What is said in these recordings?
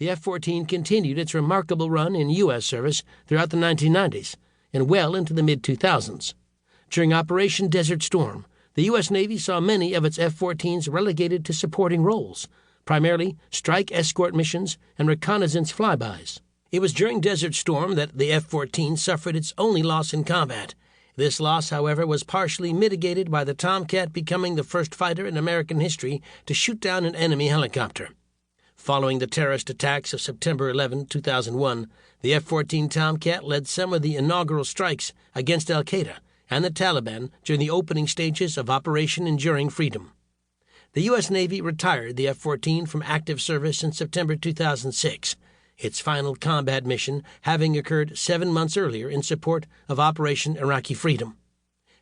the F-14 continued its remarkable run in U.S. service throughout the 1990s and well into the mid-2000s. During Operation Desert Storm, the U.S. Navy saw many of its F-14s relegated to supporting roles, primarily strike escort missions and reconnaissance flybys. It was during Desert Storm that the F-14 suffered its only loss in combat. This loss, however, was partially mitigated by the Tomcat becoming the first fighter in American history to shoot down an enemy helicopter. Following the terrorist attacks of September 11, 2001, the F-14 Tomcat led some of the inaugural strikes against al-Qaeda and the Taliban during the opening stages of Operation Enduring Freedom. The U.S. Navy retired the F-14 from active service in September 2006, its final combat mission having occurred 7 months earlier in support of Operation Iraqi Freedom.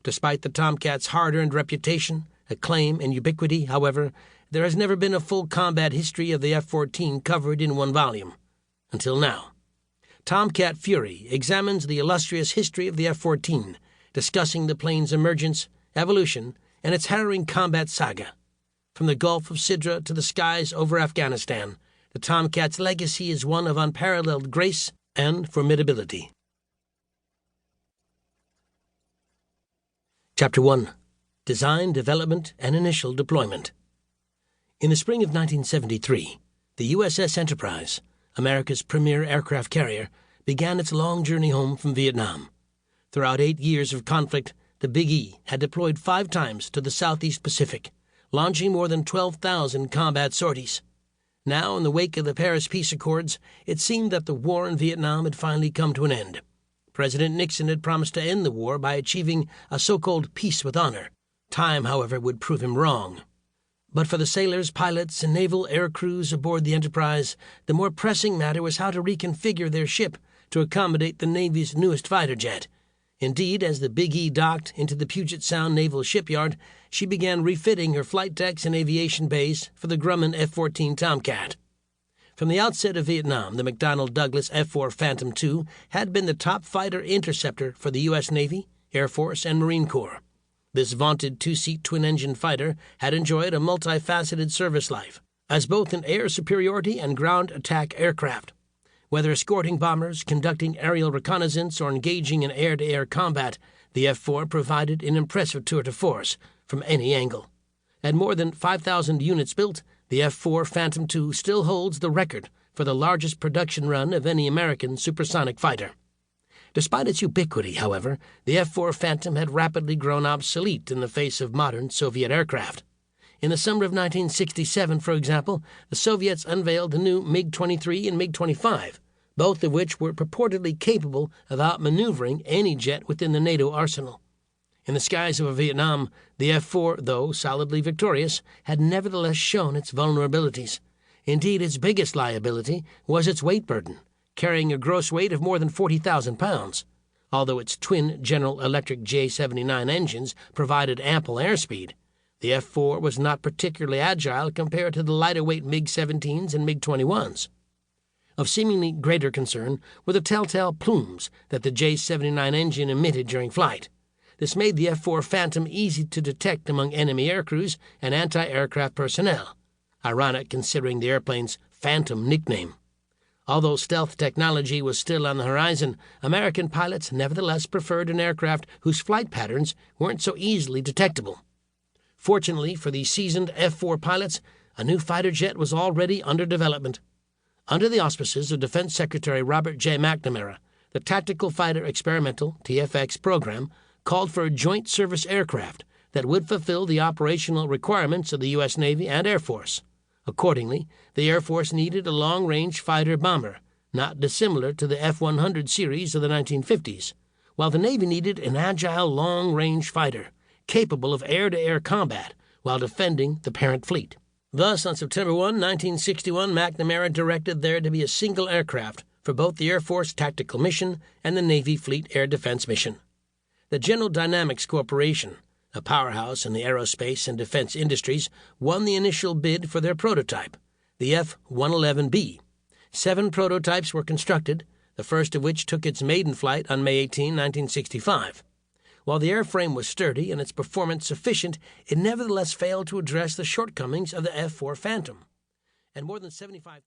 Despite the Tomcat's hard-earned reputation, acclaim, and ubiquity, however, there has never been a full combat history of the F-14 covered in one volume. Until now. Tomcat Fury examines the illustrious history of the F-14, discussing the plane's emergence, evolution, and its harrowing combat saga. From the Gulf of Sidra to the skies over Afghanistan, the Tomcat's legacy is one of unparalleled grace and formidability. Chapter 1. Design, Development, and Initial Deployment. In the spring of 1973, the USS Enterprise, America's premier aircraft carrier, began its long journey home from Vietnam. Throughout 8 years of conflict, the Big E had deployed 5 times to the Southeast Pacific, launching more than 12,000 combat sorties. Now, in the wake of the Paris Peace Accords, it seemed that the war in Vietnam had finally come to an end. President Nixon had promised to end the war by achieving a so-called peace with honor. Time, however, would prove him wrong. But for the sailors, pilots, and naval air crews aboard the Enterprise, the more pressing matter was how to reconfigure their ship to accommodate the Navy's newest fighter jet. Indeed, as the Big E docked into the Puget Sound Naval Shipyard, she began refitting her flight decks and aviation bays for the Grumman F-14 Tomcat. From the outset of Vietnam, the McDonnell Douglas F-4 Phantom II had been the top fighter interceptor for the U.S. Navy, Air Force, and Marine Corps. This vaunted 2-seat twin-engine fighter had enjoyed a multifaceted service life, as both an air superiority and ground attack aircraft. Whether escorting bombers, conducting aerial reconnaissance, or engaging in air-to-air combat, the F-4 provided an impressive tour de force from any angle. At more than 5,000 units built, the F-4 Phantom II still holds the record for the largest production run of any American supersonic fighter. Despite its ubiquity, however, the F-4 Phantom had rapidly grown obsolete in the face of modern Soviet aircraft. In the summer of 1967, for example, the Soviets unveiled the new MiG-23 and MiG-25, both of which were purportedly capable of outmaneuvering any jet within the NATO arsenal. In the skies over Vietnam, the F-4, though solidly victorious, had nevertheless shown its vulnerabilities. Indeed, its biggest liability was its weight burden, carrying a gross weight of more than 40,000 pounds. Although its twin General Electric J-79 engines provided ample airspeed, the F-4 was not particularly agile compared to the lighter-weight MiG-17s and MiG-21s. Of seemingly greater concern were the telltale plumes that the J-79 engine emitted during flight. This made the F-4 Phantom easy to detect among enemy aircrews and anti-aircraft personnel, ironic considering the airplane's Phantom nickname. Although stealth technology was still on the horizon, American pilots nevertheless preferred an aircraft whose flight patterns weren't so easily detectable. Fortunately for the seasoned F-4 pilots, a new fighter jet was already under development. Under the auspices of Defense Secretary Robert J. McNamara, the Tactical Fighter Experimental (TFX) program called for a joint service aircraft that would fulfill the operational requirements of the U.S. Navy and Air Force. Accordingly, the Air Force needed a long-range fighter-bomber, not dissimilar to the F-100 series of the 1950s, while the Navy needed an agile long-range fighter, capable of air-to-air combat while defending the parent fleet. Thus, on September 1, 1961, McNamara directed there to be a single aircraft for both the Air Force Tactical Mission and the Navy Fleet Air Defense Mission. The General Dynamics Corporation, a powerhouse in the aerospace and defense industries, won the initial bid for their prototype, the F-111B. 7 prototypes were constructed, the first of which took its maiden flight on May 18, 1965. While the airframe was sturdy and its performance sufficient, it nevertheless failed to address the shortcomings of the F-4 Phantom. And more than 75,000